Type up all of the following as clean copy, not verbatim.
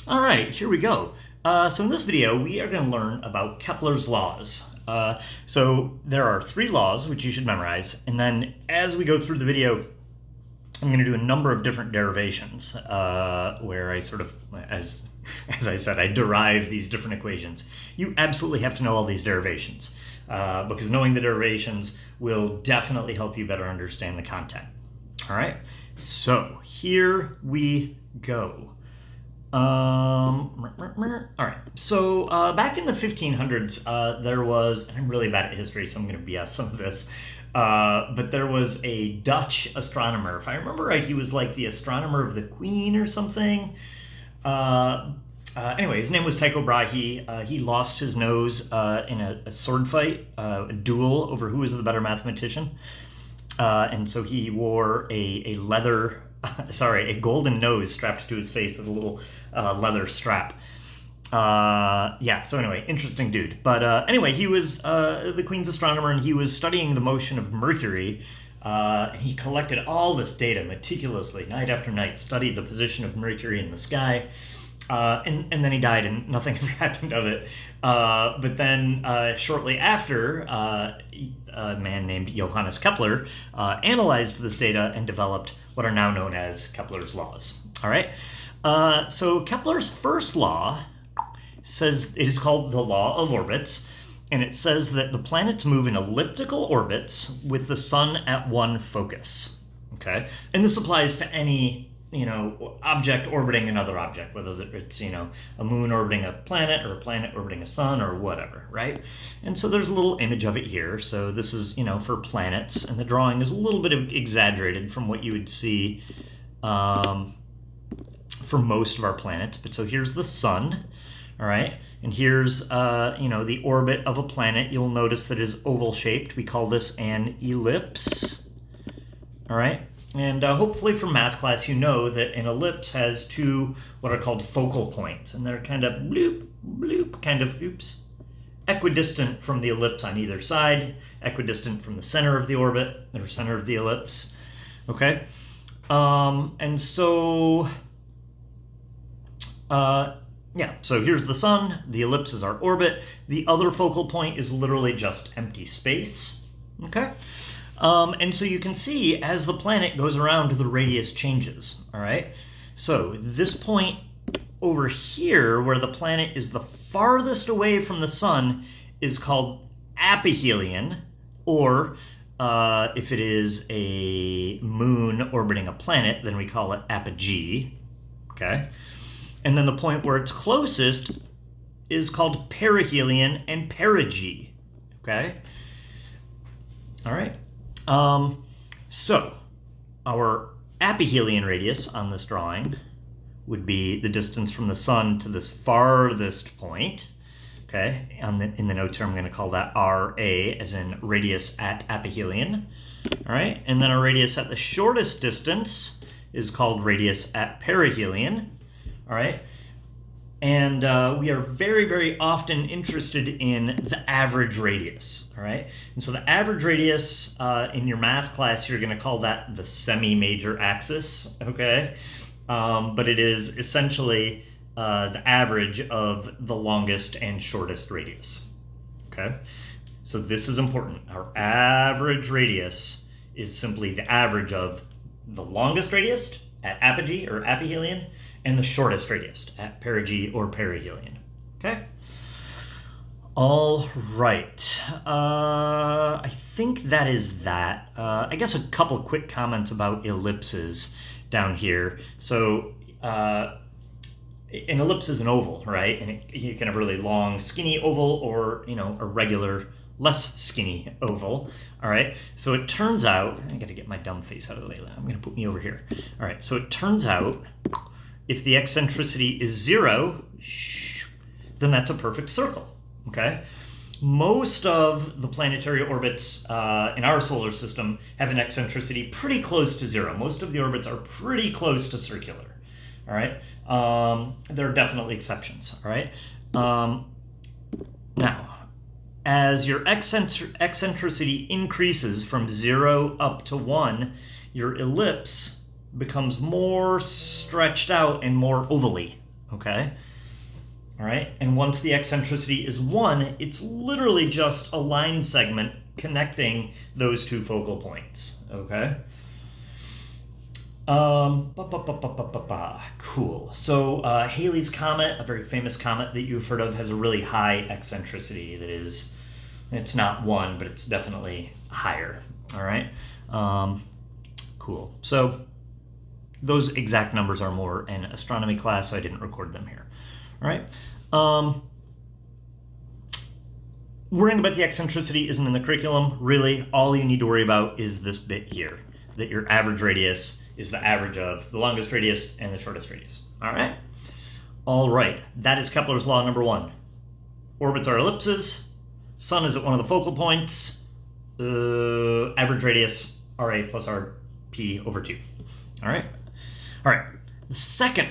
All right, here we go. So in this video, we are going to learn about Kepler's laws. So there are three laws which you should memorize, and then as we go through the video, I'm going to do a number of different derivations where I sort of, as I said, I derive these different equations. You absolutely have to know all these derivations because knowing the derivations will definitely help you better understand the content. All right, so here we go. All right. So back in the 1500s, there was, and I'm really bad at history, so I'm going to BS some of this. But there was a Dutch astronomer. If I remember right, he was like the astronomer of the Queen or something. Anyway, his name was Tycho Brahe. He lost his nose in a sword fight, a duel over who was the better mathematician. And so he wore a leather, a golden nose strapped to his face with a little leather strap. So anyway, interesting dude. But anyway, he was the Queen's astronomer, and he was studying the motion of Mercury. He collected all this data meticulously, night after night, studied the position of Mercury in the sky. And then he died, and nothing ever happened of it. But then shortly after, a man named Johannes Kepler analyzed this data and developed what are now known as Kepler's laws. All right. So Kepler's first law says, it is called the law of orbits, and it says that the planets move in elliptical orbits with the sun at one focus. Okay, and this applies to any object orbiting another object, whether it's a moon orbiting a planet or a planet orbiting a sun or whatever, right? And so there's a little image of it here. So this is for planets, and the drawing is a little bit exaggerated from what you would see for most of our planets. But so here's the sun, all right, and here's the orbit of a planet. You'll notice that it is oval shaped. We call this an ellipse, all right. And hopefully from math class you know that an ellipse has two what are called focal points, and they're kind of bloop, bloop, kind of, equidistant from the ellipse on either side, equidistant from the center of the orbit, or center of the ellipse, okay? So here's the sun, the ellipse is our orbit, the other focal point is literally just empty space, okay? And so you can see as the planet goes around, the radius changes, all right? So this point over here, where the planet is the farthest away from the sun, is called aphelion, or if it is a moon orbiting a planet, then we call it apogee, okay? And then the point where it's closest is called perihelion and perigee, okay? All right. So our aphelion radius on this drawing would be the distance from the sun to this farthest point. Okay, in the notes here, I'm going to call that RA, as in radius at aphelion. All right, and then our radius at the shortest distance is called radius at perihelion. All right. And we are very, very often interested in the average radius, all right? And so the average radius in your math class, you're going to call that the semi-major axis, okay? But it is essentially the average of the longest and shortest radius, okay? So this is important. Our average radius is simply the average of the longest radius at apogee or aphelion, and the shortest radius at perigee or perihelion. Okay? All right. I think that is that. I guess a couple quick comments about ellipses down here. So an ellipse is an oval, right? And you can have a really long, skinny oval, or a regular, less skinny oval. All right. So it turns out, I got to get my dumb face out of the way. I'm going to put me over here. All right. So it turns out, if the eccentricity is 0, then that's a perfect circle, okay? Most of the planetary orbits in our solar system have an eccentricity pretty close to 0. Most of the orbits are pretty close to circular, all right? There are definitely exceptions, all right? Now, as your eccentricity increases from 0 up to 1, your ellipse becomes more stretched out and more ovally, okay? All right, and once the eccentricity is 1, it's literally just a line segment connecting those two focal points, okay? Cool. So Halley's Comet, a very famous comet that you've heard of, has a really high eccentricity. That is, it's not 1, but it's definitely higher. All right. Cool. So those exact numbers are more in astronomy class, so I didn't record them here. All right. Worrying about the eccentricity isn't in the curriculum. Really, all you need to worry about is this bit here, that your average radius is the average of the longest radius and the shortest radius. All right? All right. That is Kepler's law number 1. Orbits are ellipses. Sun is at one of the focal points. Average radius, RA plus RP over 2. All right? All right. The second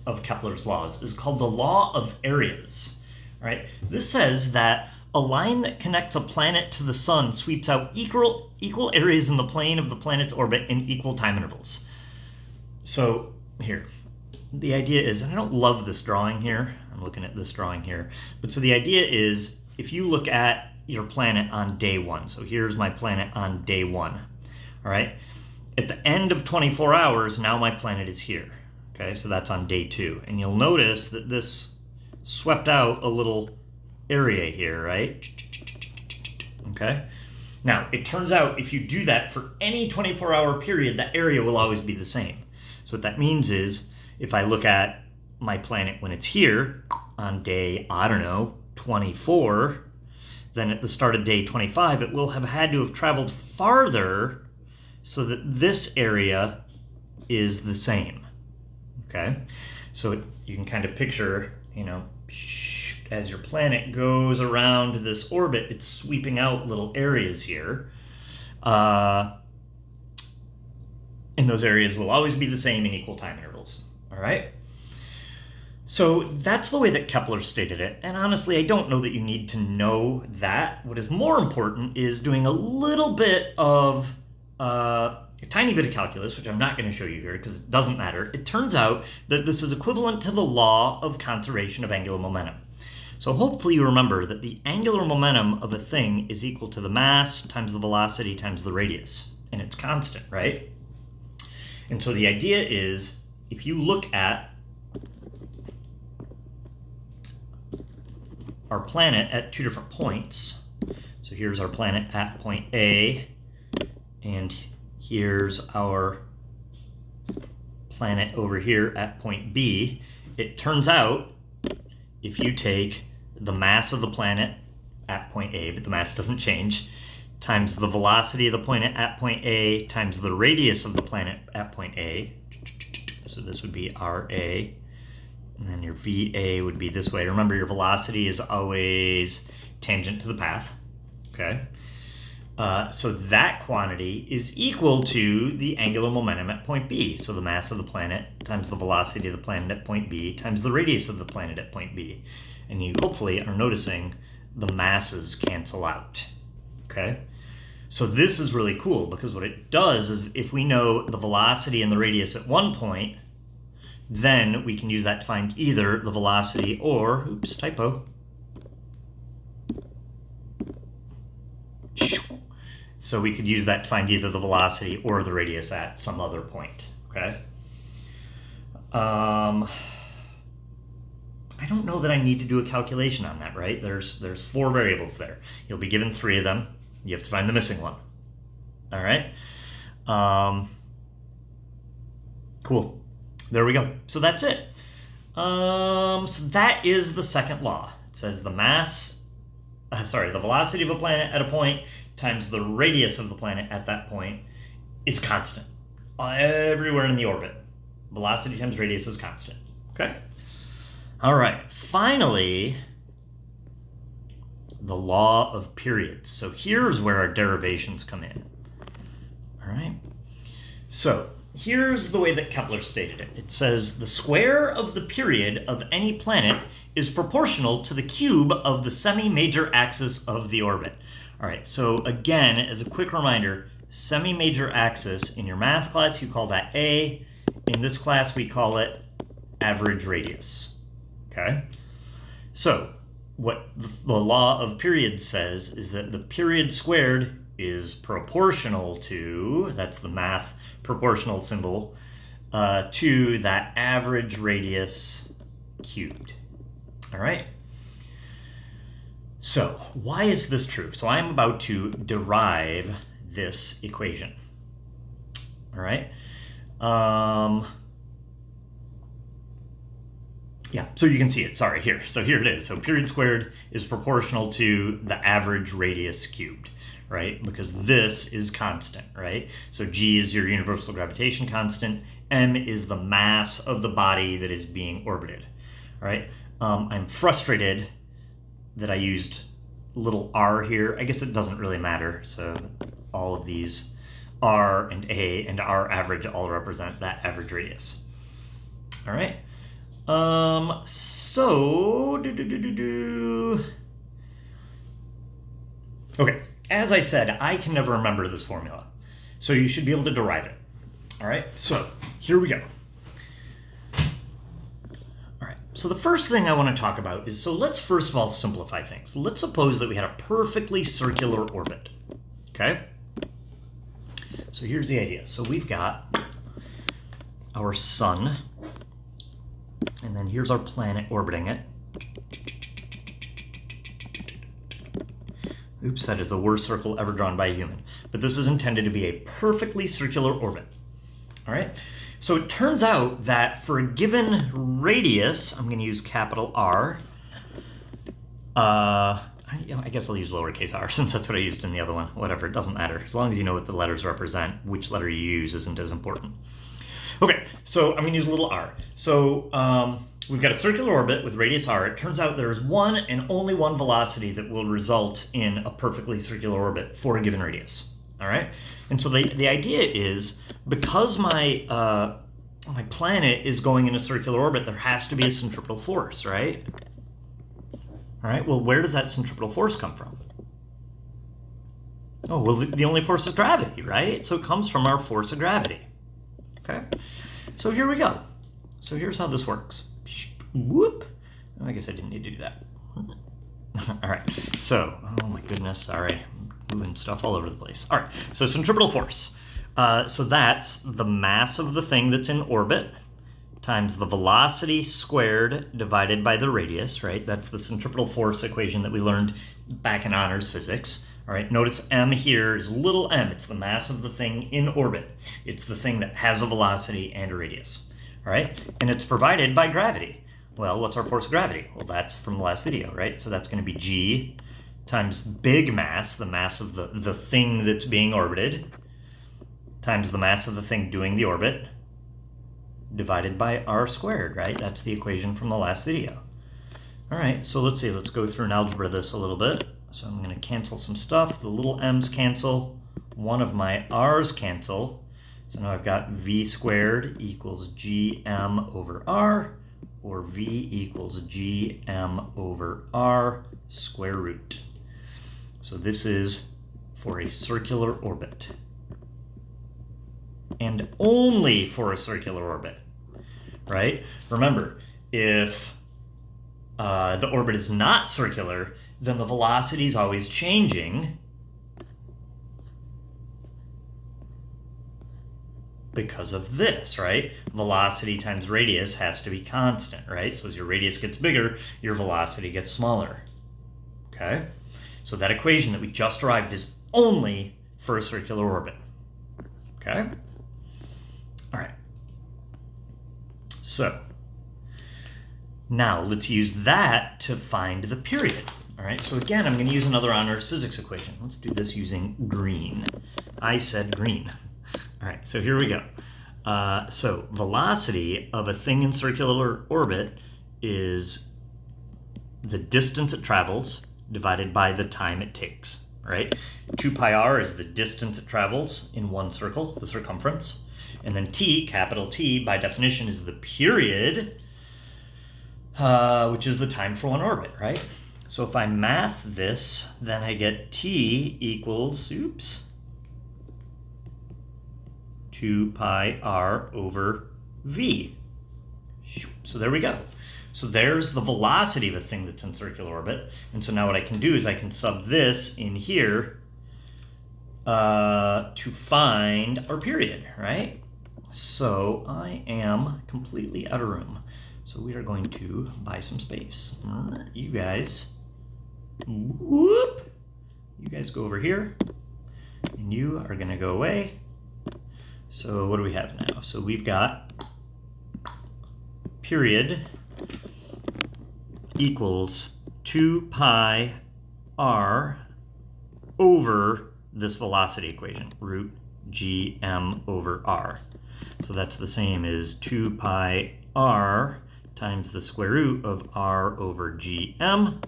of Kepler's laws is called the law of areas. All right? This says that a line that connects a planet to the sun sweeps out equal areas in the plane of the planet's orbit in equal time intervals. So here, the idea is, and I don't love this drawing here. I'm looking at this drawing here. But so the idea is, if you look at your planet on day 1, so here's my planet on day 1, all right? At the end of 24 hours, now my planet is here, okay? So that's on day 2. And you'll notice that this swept out a little area here, right? Okay. Now, it turns out if you do that for any 24-hour period, that area will always be the same. So what that means is, if I look at my planet when it's here on day, I don't know, 24, then at the start of day 25, it will have had to have traveled farther so that this area is the same. Okay. So you can kind of picture, as your planet goes around this orbit, it's sweeping out little areas here. And those areas will always be the same in equal time intervals. All right? So that's the way that Kepler stated it. And honestly, I don't know that you need to know that. What is more important is doing a little bit of, a tiny bit of calculus, which I'm not going to show you here because it doesn't matter. It turns out that this is equivalent to the law of conservation of angular momentum. So hopefully you remember that the angular momentum of a thing is equal to the mass times the velocity times the radius. And it's constant, right? And so the idea is, if you look at our planet at 2 different points, so here's our planet at point A, and here's our planet over here at point B, it turns out if you take the mass of the planet at point A, but the mass doesn't change, times the velocity of the planet at point A times the radius of the planet at point A, so this would be RA, and then your VA would be this way. Remember, your velocity is always tangent to the path, okay? So that quantity is equal to the angular momentum at point B. So the mass of the planet times the velocity of the planet at point B times the radius of the planet at point B. And you hopefully are noticing the masses cancel out, okay? So this is really cool because what it does is, if we know the velocity and the radius at one point, then we can use that to find either the velocity or, oops, typo. So we could use that to find either the velocity or the radius at some other point, okay? I don't know that I need to do a calculation on that, right? There's 4 variables there. You'll be given 3 of them. You have to find the missing one. All right? Cool. There we go. So that's it. So that is the second law. It says the velocity of a planet at a point times the radius of the planet at that point is constant. Everywhere in the orbit. Velocity times radius is constant. Okay? All right. Finally, the law of periods. So here's where our derivations come in. All right? So here's the way that Kepler stated it. It says the square of the period of any planet is proportional to the cube of the semi-major axis of the orbit. All right, so again, as a quick reminder, semi-major axis, in your math class, you call that A. In this class, we call it average radius. Okay? So what the law of periods says is that the period squared is proportional to, that's the math proportional symbol, to that average radius cubed. All right? So why is this true? So I'm about to derive this equation. All right? Yeah, so you can see it. Sorry, here. So here it is. So period squared is proportional to the average radius cubed, right? Because this is constant, right? So G is your universal gravitation constant. M is the mass of the body that is being orbited, right? I'm frustrated that I used little r here. I guess it doesn't really matter. So all of these r and a and r average all represent that average radius. All right. Okay, as I said, I can never remember this formula, so you should be able to derive it. All right, so here we go. All right, so the first thing I want to talk about is, so let's first of all simplify things. Let's suppose that we had a perfectly circular orbit, okay? So here's the idea. So we've got our sun, and then here's our planet orbiting it. Oops, that is the worst circle ever drawn by a human. But this is intended to be a perfectly circular orbit. All right? So it turns out that for a given radius, I'm going to use capital R. I guess I'll use lowercase r since that's what I used in the other one. Whatever, it doesn't matter. As long as you know what the letters represent, which letter you use isn't as important. Okay, so I'm going to use a little r. So we've got a circular orbit with radius r. It turns out there's one and only one velocity that will result in a perfectly circular orbit for a given radius. All right? And so the idea is, because my planet is going in a circular orbit, there has to be a centripetal force, right? All right, well, where does that centripetal force come from? Oh, well, the only force is gravity, right? So it comes from our force of gravity. Okay, so here we go. So here's how this works. Whoop. I guess I didn't need to do that. All right, so, oh my goodness, sorry. I'm moving stuff all over the place. All right, so centripetal force. So that's the mass of the thing that's in orbit times the velocity squared divided by the radius, right? That's the centripetal force equation that we learned back in honors physics. All right, notice m here is little m. It's the mass of the thing in orbit. It's the thing that has a velocity and a radius. All right, and it's provided by gravity. Well, what's our force of gravity? Well, that's from the last video, right? So that's going to be G times big mass, the mass of the thing that's being orbited, times the mass of the thing doing the orbit, divided by r squared, right? That's the equation from the last video. All right, so let's see. Let's go through and algebra this a little bit. So I'm going to cancel some stuff. The little m's cancel. One of my r's cancel. So now I've got v squared equals gm over r, or v equals gm over r square root. So this is for a circular orbit. And only for a circular orbit, right? Remember, if the orbit is not circular, then the velocity is always changing because of this, right? Velocity times radius has to be constant, right? So as your radius gets bigger, your velocity gets smaller, okay? So that equation that we just derived is only for a circular orbit, okay? All right. So now let's use that to find the period. All right, so again, I'm going to use another honors physics equation. Let's do this using green. I said green. All right, so here we go. So velocity of a thing in circular orbit is the distance it travels divided by the time it takes, right? 2 pi r is the distance it travels in one circle, the circumference. And then t, capital T, by definition, is the period, which is the time for one orbit, right? So if I math this, then I get t equals, 2 pi r over v. so there we go. So there's the velocity of a thing that's in circular orbit. And so now what I can do is I can sub this in here to find our period, right? So I am completely out of room. So we are going to buy some space. You guys, whoop, you guys go over here, and you are going to go away. So what do we have now? So we've got period equals 2 pi r over this velocity equation, root gm over r. So that's the same as 2 pi r times the square root of r over gm.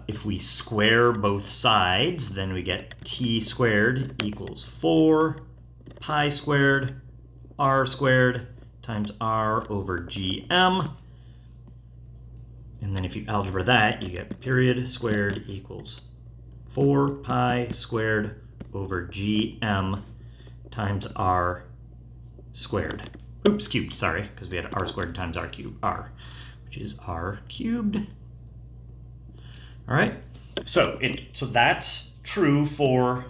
If we square both sides, then we get t squared equals 4 pi squared r squared times r over gm. And then if you algebra that, you get period squared equals 4 pi squared over gm times r squared. Oops, cubed, sorry, because we had r squared times r cubed, which is r cubed. All right, so that's true for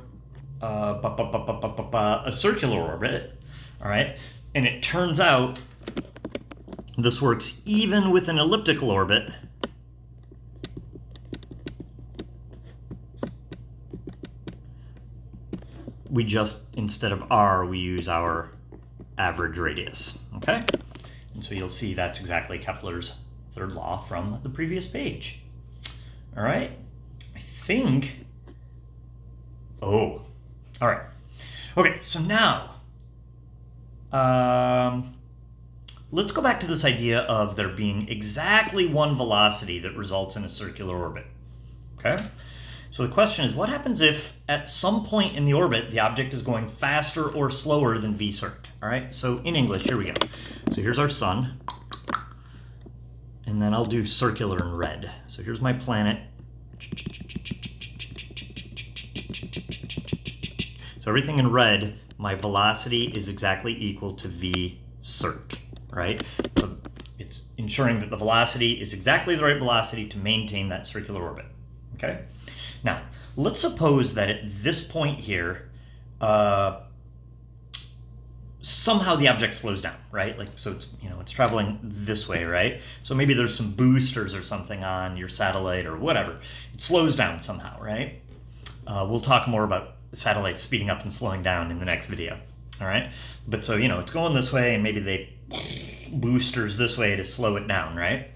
a circular orbit, all right? And it turns out this works even with an elliptical orbit. We just, instead of r, we use our average radius, okay? And so you'll see that's exactly Kepler's third law from the previous page. All right, I think, all right. Okay, so now, let's go back to this idea of there being exactly one velocity that results in a circular orbit, okay? So the question is, what happens if at some point in the orbit, the object is going faster or slower than v circ, all right? So in English, here we go. So here's our sun, and then I'll do circular in red. So here's my planet. So everything in red, my velocity is exactly equal to v circ, right? So it's ensuring that the velocity is exactly the right velocity to maintain that circular orbit, okay? Now, let's suppose that at this point here, somehow the object slows down, right? Like, so it's, it's traveling this way, right? So maybe there's some boosters or something on your satellite or whatever. It slows down somehow, right? We'll talk more about satellites speeding up and slowing down in the next video, all right? But so, it's going this way, and maybe they boosters this way to slow it down, right?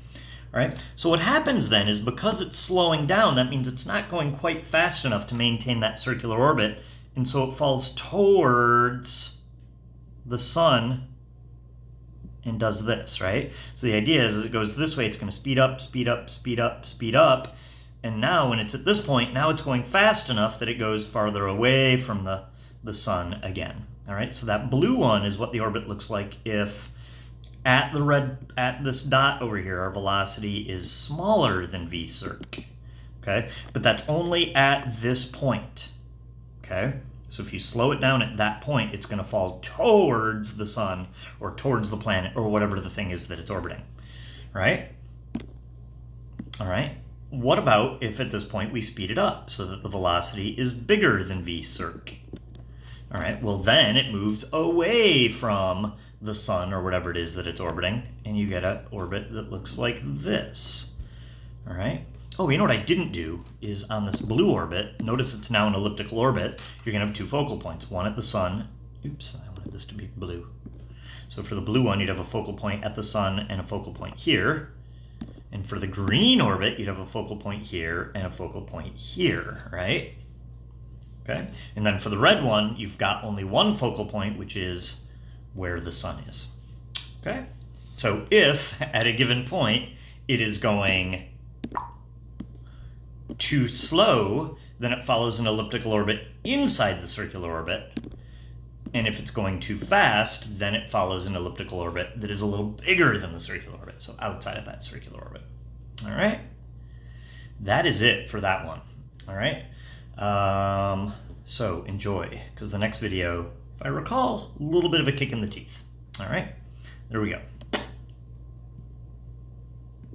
All right, so what happens then is because it's slowing down, that means it's not going quite fast enough to maintain that circular orbit, and so it falls towards the sun and does this, right? So the idea is as it goes this way, it's going to speed up, speed up, speed up, speed up. And now when it's at this point, now it's going fast enough that it goes farther away from the sun again. All right, so that blue one is what the orbit looks like if at this dot over here, our velocity is smaller than v circ, okay? But that's only at this point, okay? So if you slow it down at that point, it's going to fall towards the sun or towards the planet or whatever the thing is that it's orbiting, right? All right. What about if at this point we speed it up so that the velocity is bigger than v circ? All right, well then it moves away from the sun or whatever it is that it's orbiting, and you get an orbit that looks like this, all right? Oh, you know what I didn't do is on this blue orbit, notice it's now an elliptical orbit, you're gonna have two focal points, one at the sun, oops, I wanted this to be blue. So for the blue one, you'd have a focal point at the sun and a focal point here. And for the green orbit, you'd have a focal point here and a focal point here, right? Okay, and then for the red one, you've got only one focal point, which is where the sun is, okay? So if at a given point, it is going too slow, then it follows an elliptical orbit inside the circular orbit. And if it's going too fast, then it follows an elliptical orbit that is a little bigger than the circular orbit, so outside of that circular orbit. All right? That is it for that one. All right? So enjoy, because the next video, if I recall, a little bit of a kick in the teeth. All right? There we go.